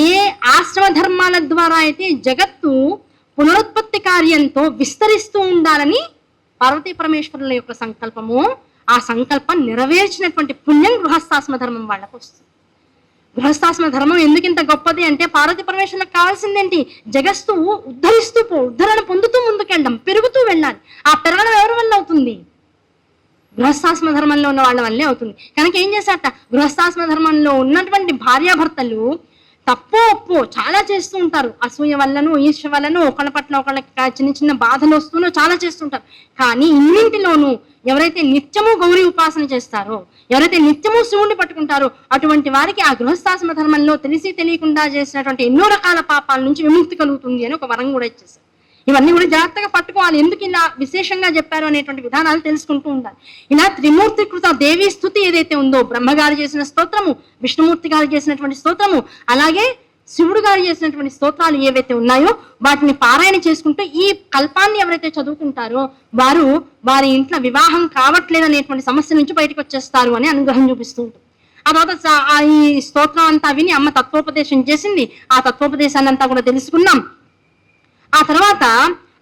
ఏ ఆశ్రమ ధర్మాల ద్వారా అయితే జగత్తు పునరుత్పత్తి కార్యంతో విస్తరిస్తూ ఉండాలని పార్వతీ పరమేశ్వరుల యొక్క సంకల్పము, ఆ సంకల్పం నెరవేర్చినటువంటి పుణ్యం గృహస్థాశ్రమ ధర్మం వాళ్ళకు వస్తుంది. గృహస్థాశ్రమ ధర్మం ఎందుకు ఇంత గొప్పది అంటే పార్వతీ పరమేశ్వరులకు కావాల్సిందేంటి? జగత్తు ఉద్ధరణ పొందుతూ ముందుకెళ్ళడం, పెరుగుతూ వెళ్ళాలి. ఆ పెరగడం ఎవరి వల్ల అవుతుంది? గృహస్థాశ్రమ ధర్మంలో ఉన్న వాళ్ళ వల్లే అవుతుంది. కనుక ఏం చేశారట, గృహస్థాశ్రమ ధర్మంలో ఉన్నటువంటి భార్యాభర్తలు తప్పు ఒప్పు చాలా చేస్తూ ఉంటారు. అసూయ వల్లను, ఈర్ష్య వల్లను, ఒకళ్ళ పట్ల ఒకళ్ళకి చిన్న చిన్న బాధలు వస్తూనో చాలా చేస్తుంటారు. కానీ ఇన్నింటిలోనూ ఎవరైతే నిత్యము గౌరీ ఉపాసన చేస్తారో, ఎవరైతే నిత్యము శివుణ్ణి పట్టుకుంటారో అటువంటి వారికి ఆ గృహస్థాశ్రమ ధర్మంలో తెలిసి తెలియకుండా చేసినటువంటి ఎన్నో రకాల పాపాల నుంచి విముక్తి కలుగుతుంది అని ఒక వరం కూడా ఇచ్చేసారు. ఇవన్నీ కూడా జాగ్రత్తగా పట్టుకోవాలి. ఎందుకు ఇలా విశేషంగా చెప్పారు అనేటువంటి విధానాలు తెలుసుకుంటూ ఉండాలి. ఇలా త్రిమూర్తికృత దేవీ స్థుతి ఏదైతే ఉందో, బ్రహ్మగారు చేసిన స్తోత్రము, విష్ణుమూర్తి గారు చేసినటువంటి స్తోత్రము, అలాగే శివుడు గారు చేసినటువంటి స్తోత్రాలు ఏవైతే ఉన్నాయో వాటిని పారాయణ చేసుకుంటూ ఈ కల్పాన్ని ఎవరైతే చదువుకుంటారో వారు వారి ఇంట్లో వివాహం కావట్లేదు అనేటువంటి సమస్య నుంచి బయటకు వచ్చేస్తారు అని అనుగ్రహం చూపిస్తూ ఉంటుంది. ఆ తర్వాత ఈ స్తోత్రం అంతా విని అమ్మ తత్వోపదేశం చేసింది. ఆ తత్వోపదేశాన్ని అంతా కూడా తెలుసుకున్నాం. ఆ తర్వాత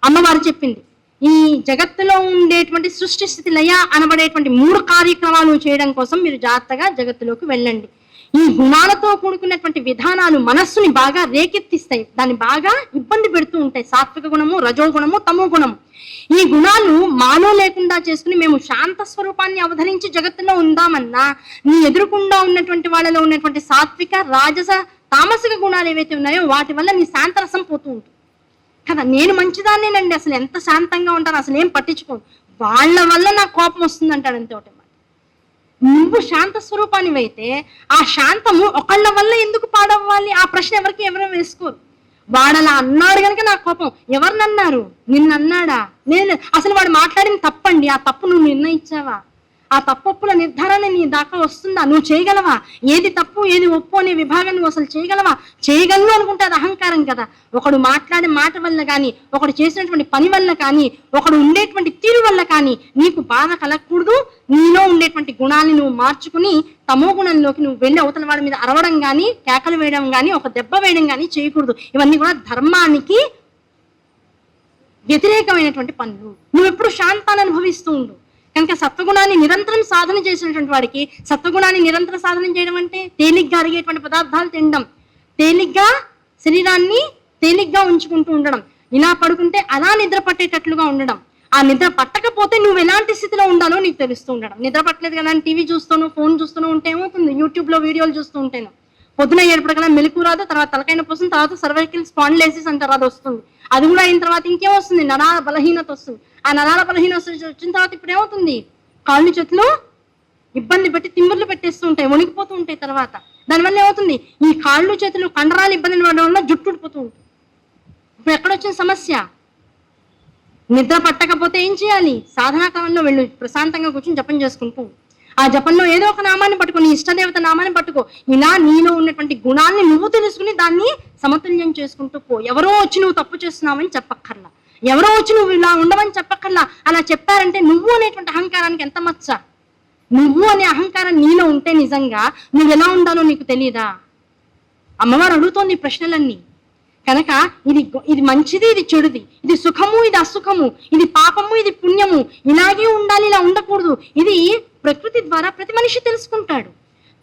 అమ్మవారు చెప్పింది, ఈ జగత్తులో ఉండేటువంటి సృష్టి స్థితి లయ అనబడేటువంటి 3 కార్యక్రమాలు చేయడం కోసం మీరు జాగ్రత్తగా జగత్తులోకి వెళ్ళండి. ఈ గుణాలతో కూడుకున్నటువంటి విధానాలు మనస్సుని బాగా రేకెత్తిస్తాయి, దాన్ని బాగా ఇబ్బంది పెడుతూ ఉంటాయి. సాత్విక గుణము, రజో గుణము, తమో గుణము. ఈ గుణాలు మాలో లేకుండా చేసుకుని మేము శాంత స్వరూపాన్ని అవతరించి జగత్తులో ఉందామన్నా నీ ఎదురుకుండా ఉన్నటువంటి వాళ్ళలో ఉన్నటువంటి సాత్విక, రాజస, తామసిక గుణాలు ఏవైతే ఉన్నాయో వాటి వల్ల నీ శాంతరసం పోతూ ఉంటుంది కదా. నేను మంచిదాన్నేనండి, అసలు ఎంత శాంతంగా ఉంటాను, అసలు ఏం పట్టించుకోను, వాళ్ళ వల్ల నాకు కోపం వస్తుంది అంటాడు అంతే ఒకటి. నువ్వు శాంత స్వరూపానివైతే ఆ శాంతము ఒకళ్ళ వల్ల ఎందుకు పాడవ్వాలి? ఆ ప్రశ్న ఎవరు వేసుకోరు. వాడలా అన్నాడు కనుక నాకు కోపం. ఎవరినన్నారు? నిన్నన్నాడా? నేను అసలు వాడు మాట్లాడిన తప్పండి, ఆ తప్పు నువ్వు నిర్ణయించావా? ఆ తప్పొప్పుల నిర్ధారణ నీ దాకా వస్తుందా? నువ్వు చేయగలవా? ఏది తప్పు ఏది ఒప్పు అనే విభాగం నువ్వు అసలు చేయగలవా? చేయగలను అనుకుంటే అది అహంకారం కదా. ఒకడు మాట్లాడే మాట వల్ల కానీ, ఒకడు చేసినటువంటి పని వల్ల కానీ, ఒకడు ఉండేటువంటి తీరు వల్ల కానీ నీకు బాధ కలగకూడదు. నీలో ఉండేటువంటి గుణాన్ని నువ్వు మార్చుకుని తమో గుణంలోకి నువ్వు వెళ్ళి అవతల వాడి మీద అరవడం కానీ, కేకలు వేయడం కానీ, ఒక దెబ్బ వేయడం కానీ చేయకూడదు. ఇవన్నీ కూడా ధర్మానికి వ్యతిరేకమైనటువంటి పనులు. నువ్వు ఎప్పుడు శాంతాన్ని అనుభవిస్తూ ఉండు. కనుక సత్వగుణాన్ని నిరంతరం సాధన చేసినటువంటి వాడికి, సత్వగుణాన్ని నిరంతరం సాధన చేయడం అంటే తేలిగ్గా అరిగేటువంటి పదార్థాలు తినడం, తేలిగ్గా శరీరాన్ని తేలిగ్గా ఉంచుకుంటూ ఉండడం, ఇలా పడుకుంటే అలా నిద్ర పట్టేటట్లుగా ఉండడం. ఆ నిద్ర పట్టకపోతే నువ్వు ఎలాంటి స్థితిలో ఉండాలో నీకు తెలుస్తూ ఉండడం. నిద్ర పట్టలేదు కదా టీవీ చూస్తూనో ఫోన్ చూస్తూనో ఉంటే ఏమవుతుంది? యూట్యూబ్లో వీడియోలు చూస్తూ ఉంటాను. పొద్దున ఏడుపడకలా మెలకు రాదు, తర్వాత తలకైన పోస్తుంది, తర్వాత సర్వైకల్ స్పాండిలైసిస్ అంటారు, అది వస్తుంది. అది కూడా అయిన తర్వాత ఇంకేం వస్తుంది? నరాల బలహీనత వస్తుంది. ఆ నరాల బలహీనత వచ్చిన తర్వాత ఇప్పుడు ఏమవుతుంది? కాళ్ళు చేతులు ఇబ్బంది పెట్టి తిమ్మిర్లు పెట్టేస్తూ ఉంటాయి, వణికిపోతూ ఉంటాయి. తర్వాత దానివల్ల ఏమవుతుంది? ఈ కాళ్ళు చేతులు కండరాలు ఇబ్బంది పడడం వల్ల జుట్టు ఉడిపోతూ ఉంటుంది. ఇప్పుడు ఎక్కడొచ్చిన సమస్య? నిద్ర పట్టకపోతే ఏం చేయాలి? సాధనా కాలంలో వెళ్ళు, ప్రశాంతంగా కూర్చొని జపం చేసుకుంటూ ఆ జపంలో ఏదో ఒక నామాన్ని పట్టుకో, నీ ఇష్టదేవత నామాన్ని పట్టుకో. ఇలా నీలో ఉన్నటువంటి గుణాన్ని నువ్వు తెలుసుకుని దాన్ని సమతుల్యం చేసుకుంటూ పో. ఎవరో వచ్చి నువ్వు తప్పు చేస్తున్నావని చెప్పక్కర్లా, ఎవరో వచ్చి నువ్వు ఇలా ఉండవని చెప్పక్కర్లా. అలా చెప్పారంటే నువ్వు అనేటువంటి అహంకారానికి ఎంత మచ్చ. నువ్వు అనే అహంకారం నీలో ఉంటే నిజంగా నువ్వు ఎలా ఉండాలో నీకు తెలియదా? అమ్మవారు అడుగుతోంది ప్రశ్నలన్నీ. కనుక ఇది మంచిది, ఇది చెడుది, ఇది సుఖము, ఇది అసుఖము, ఇది పాపము, ఇది పుణ్యము, ఇలాగే ఉండాలి, ఇలా ఉండకూడదు. ఇది ప్రకృతి ద్వారా ప్రతి మనిషి తెలుసుకుంటాడు.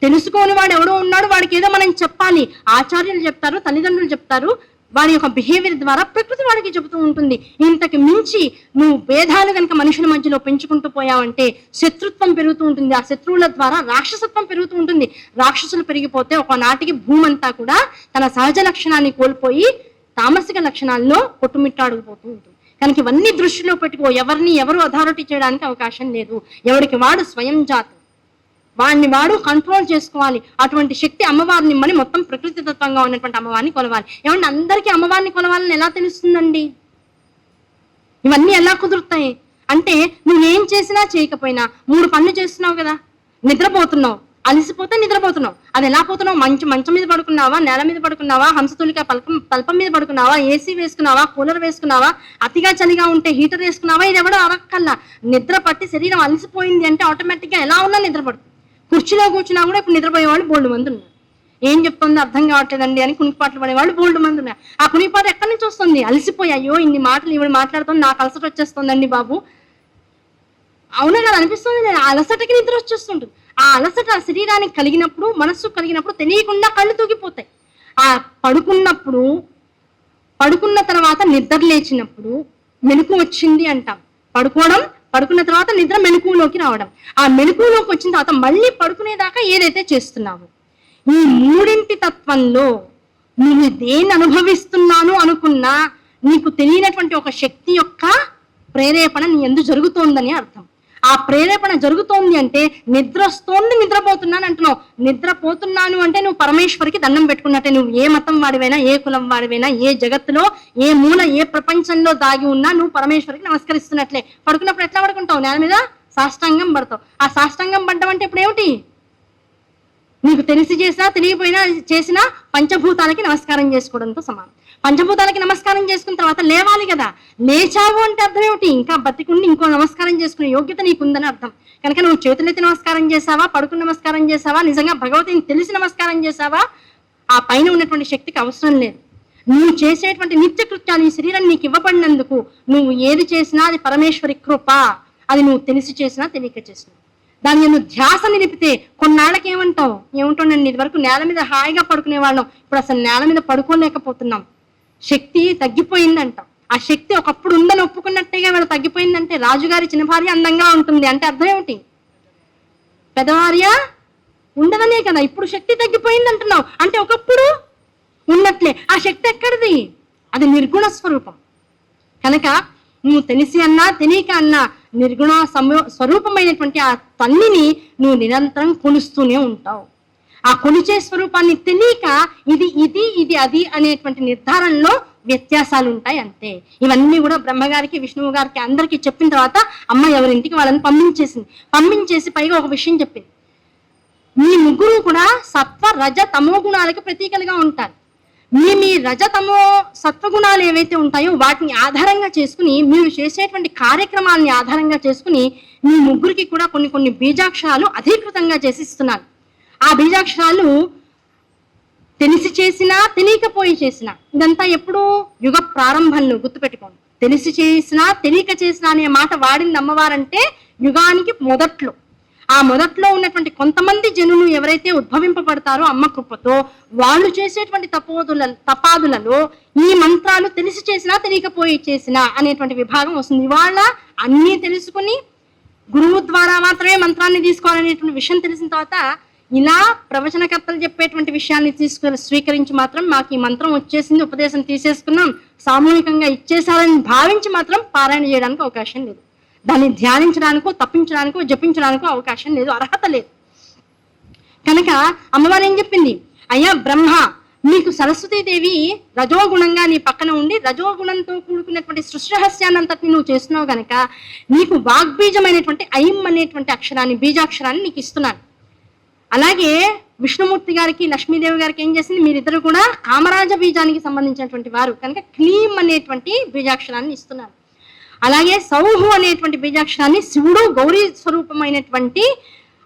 తెలుసుకోని వాడు ఎవడో ఉన్నాడు, వాడికి ఏదో మనం చెప్పాలి. ఆచార్యులు చెప్తారు, తల్లిదండ్రులు చెప్తారు, వాడి యొక్క బిహేవియర్ ద్వారా ప్రకృతి వాడికి చెబుతూ ఉంటుంది. ఇంతకు మించి నువ్వు భేదాలు కనుక మనుషుల మధ్యలో పెంచుకుంటూ పోయావంటే శత్రుత్వం పెరుగుతూ ఉంటుంది. ఆ శత్రువుల ద్వారా రాక్షసత్వం పెరుగుతూ ఉంటుంది. రాక్షసులు పెరిగిపోతే ఒకనాటికి భూమి అంతా కూడా తన సహజ లక్షణాన్ని కోల్పోయి తామసిక లక్షణాల్లో కొట్టుమిట్టాడుకుపోతూ ఉంటుంది. కనుక ఇవన్నీ దృష్టిలో పెట్టుకో. ఎవరు అథారిటీ చేయడానికి అవకాశం లేదు. ఎవరికి వాడు స్వయం జాతం, వాడిని వాడు కంట్రోల్ చేసుకోవాలి. అటువంటి శక్తి అమ్మవారిని ఇమ్మని మొత్తం ప్రకృతి తత్వంగా ఉన్నటువంటి అమ్మవారిని కొలవాలి. ఏమంటే అందరికీ అమ్మవారిని కొలవాలని ఎలా తెలుస్తుందండి? ఇవన్నీ ఎలా కుదురుతాయి అంటే నువ్వేం చేసినా చేయకపోయినా 3 పనులు చేస్తున్నావు కదా. నిద్రపోతున్నావు, అలసిపోతే నిద్రపోతున్నావు. అది ఎలా పోతున్నావు? మంచం మీద పడుకున్నావా, నేల మీద పడుకున్నావా, హంసతూలిక తల్పం మీద పడుకున్నావా, ఏసీ వేసుకున్నావా, కూలర్ వేసుకున్నావా, అతిగా చలిగా ఉంటే హీటర్ వేసుకున్నావా, ఇది ఎవడో అరక్కల్లా. నిద్ర పట్టి శరీరం అలసిపోయింది అంటే ఆటోమేటిక్గా ఎలా ఉన్నా నిద్ర పడుతుంది. కుర్చీలో కూర్చున్నా కూడా ఇప్పుడు నిద్రపోయేవాళ్ళు బోల్డు మంది ఉన్నారు. ఏం చెప్తుందో అర్థం కావట్లేదండి అని కునిపాట్లు పడేవాళ్ళు బోల్డ్ మంది ఉన్నారు. ఆ కునిపాటు ఎక్కడి నుంచి వస్తుంది? అలసిపోయి, అయ్యో ఇన్ని మాటలు ఇవి మాట్లాడుతుంది, నాకు అలసట వచ్చేస్తుందండి బాబు. అవునా కదా అనిపిస్తుంది. ఆ అలసటకి నిద్ర వచ్చేస్తుంటుంది. ఆ అలసట శరీరానికి కలిగినప్పుడు, మనస్సు కలిగినప్పుడు తెలియకుండా కళ్ళు తూగిపోతాయి. ఆ పడుకున్న తర్వాత నిద్ర లేచినప్పుడు మెలకు వచ్చింది అంటాం. పడుకున్న తర్వాత నిద్ర మెలకువలోకి రావడం. ఆ మెలకువలోకి వచ్చిన తర్వాత మళ్ళీ పడుకునేదాకా ఏదైతే చేస్తున్నావు, ఈ మూడింటి తత్వంలో నువ్వు దేన్ని అనుభవిస్తున్నాను అనుకున్నా నీకు తెలియనటువంటి ఒక శక్తి యొక్క ప్రేరేపణ నీ యందు జరుగుతోందని అర్థం. ఆ ప్రేరేపణ జరుగుతోంది అంటే నిద్ర వస్తోంది, నిద్రపోతున్నాను అంటున్నావు. నిద్రపోతున్నాను అంటే నువ్వు పరమేశ్వరికి దండం పెట్టుకున్నట్టే. నువ్వు ఏ మతం వాడివైనా, ఏ కులం వాడివైనా, ఏ జగత్తులో ఏ మూల ఏ ప్రపంచంలో దాగి ఉన్నా నువ్వు పరమేశ్వరికి నమస్కరిస్తున్నట్లే. పడుకున్నప్పుడు ఎట్లా పడుకుంటావు? నేల మీద సాష్టాంగం పడతావు. ఆ సాష్టాంగం పడ్డం అంటే ఇప్పుడు ఏమిటి? నీకు తెలిసి చేసినా తెలియపోయినా చేసినా పంచభూతాలకి నమస్కారం చేసుకోవడంతో సమానం. పంచభూతాలకి నమస్కారం చేసుకున్న తర్వాత లేవాలి కదా. లేచావు అంటే అర్థం ఏమిటి? ఇంకా బతికుండి ఇంకో నమస్కారం చేసుకునే యోగ్యత నీకుందని అర్థం. కనుక నువ్వు చేతులెత్తి నమస్కారం చేసావా, పడుకుని నమస్కారం చేసావా, నిజంగా భగవతిని తెలిసి నమస్కారం చేసావా, ఆ పైన ఉన్నటువంటి శక్తికి అవసరం లేదు. నువ్వు చేసేటువంటి నిత్య కృత్యాలు ఈ శరీరం నీకు ఇవ్వబడినందుకు నువ్వు ఏది చేసినా అది పరమేశ్వరి కృప. అది నువ్వు తెలిసి చేసినా తెలియక చేసినా దాన్ని నువ్వు ధ్యాస నిలిపితే కొన్నాళ్ళకి ఏముంటానండి, ఇది వరకు నేల మీద హాయిగా పడుకునే వాళ్ళం, ఇప్పుడు అసలు నేల మీద పడుకోలేకపోతున్నాం. శక్తి తగ్గిపోయిందంటాం. ఆ శక్తి ఒకప్పుడు ఉందని ఒప్పుకున్నట్టేగా వీళ్ళు తగ్గిపోయిందంటే రాజుగారి చిన్న భార్య అందంగా ఉంటుంది అంటే అర్థం ఏమిటి? పెద్దవార్య ఉండదనే కదా. ఇప్పుడు శక్తి తగ్గిపోయింది అంటున్నావు అంటే ఒకప్పుడు ఉన్నట్లే. ఆ శక్తి ఎక్కడిది? అది నిర్గుణ స్వరూపం. కనుక నువ్వు తెలిసి అన్నా తెలియక అన్నా నిర్గుణ స్వరూపమైనటువంటి ఆ తల్లిని నువ్వు నిరంతరం కొలుస్తూనే ఉంటావు. ఆ కొలిచే స్వరూపాన్ని తెలియక ఇది అది అనేటువంటి నిర్ధారణలో వ్యత్యాసాలు ఉంటాయి అంతే. ఇవన్నీ కూడా బ్రహ్మగారికి, విష్ణువు గారికి అందరికీ చెప్పిన తర్వాత అమ్మ ఎవరింటికి వాళ్ళని పంపించేసి పైగా ఒక విషయం చెప్పింది. మీ ముగ్గురు కూడా సత్వ రజ తమో గుణాలకి ప్రతీకలుగా ఉంటారు. మీ రజ తమో సత్వగుణాలు ఏవైతే ఉంటాయో వాటిని ఆధారంగా చేసుకుని మీరు చేసేటువంటి కార్యక్రమాలని ఆధారంగా చేసుకుని మీ ముగ్గురికి కూడా కొన్ని బీజాక్షరాలు అధీకృతంగా చేసి ఇస్తున్నారు. ఆ బీజాక్షరాలు తెలిసి చేసినా తెలియకపోయి చేసినా, ఇదంతా ఎప్పుడు యుగ ప్రారంభంలో గుర్తుపెట్టుకోండి. తెలిసి చేసినా తెలియక చేసినా అనే మాట వాడింది అమ్మవారంటే యుగానికి మొదట్లో. ఆ మొదట్లో ఉన్నటువంటి కొంతమంది జనులు ఎవరైతే ఉద్భవింపబడతారో అమ్మ కృపతో వాళ్ళు చేసేటువంటి తపాదులలో ఈ మంత్రాలు తెలిసి చేసినా తెలియకపోయి చేసినా అనేటువంటి విభాగం వస్తుంది. ఇవాళ అన్నీ తెలుసుకుని గురువు ద్వారా మాత్రమే మంత్రాన్ని తీసుకోవాలనేటువంటి విషయం తెలిసిన తర్వాత ఇలా ప్రవచనకర్తలు చెప్పేటువంటి విషయాన్ని స్వీకరించి మాత్రం మాకు ఈ మంత్రం వచ్చేసింది, ఉపదేశం తీసేసుకున్నాం, సామూహికంగా ఇచ్చేసారని భావించి మాత్రం పారాయణ చేయడానికి అవకాశం లేదు. దాన్ని ధ్యానించడానికో తప్పించడానికో జపించడానికో అవకాశం లేదు, అర్హత లేదు. కనుక అమ్మవారు ఏం చెప్పింది? అయ్యా బ్రహ్మ, నీకు సరస్వతీదేవి రజోగుణంగా నీ పక్కన ఉండి రజోగుణంతో కూడుకున్నటువంటి సృష్టి రహస్యాన్ని అంతటిని నువ్వు చేస్తున్నావు కనుక నీకు వాగ్బీజమైనటువంటి ఐం అనేటువంటి అక్షరాన్ని, బీజాక్షరాన్ని నీకు ఇస్తున్నాను. అలాగే విష్ణుమూర్తి గారికి, లక్ష్మీదేవి గారికి ఏం చేసింది? మీరిద్దరు కూడా కామరాజ బీజానికి సంబంధించినటువంటి వారు కనుక క్లీం అనేటువంటి బీజాక్షరాన్ని ఇస్తున్నారు. అలాగే సౌహు అనేటువంటి బీజాక్షరాన్ని శివుడు గౌరీ స్వరూపమైనటువంటి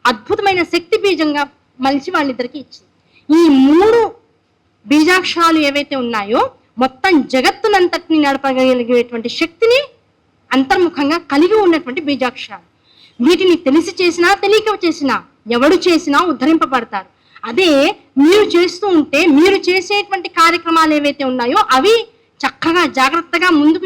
అద్భుతమైన శక్తి బీజంగా మలిచి వాళ్ళిద్దరికి ఇచ్చింది. ఈ 3 బీజాక్షరాలు ఏవైతే ఉన్నాయో మొత్తం జగత్తునంతటిని నడపగలిగేటువంటి శక్తిని అంతర్ముఖంగా కలిగి ఉన్నటువంటి బీజాక్షరాలు. వీటిని తెలిసి చేసినా తెలియక చేసినా ఎవడు చేసినా ఉద్ధరింపబడతారు. అదే మీరు చేస్తూ ఉంటే మీరు చేసేటువంటి కార్యక్రమాలు ఏవైతే ఉన్నాయో అవి చక్కగా జాగ్రత్తగా ముందుకు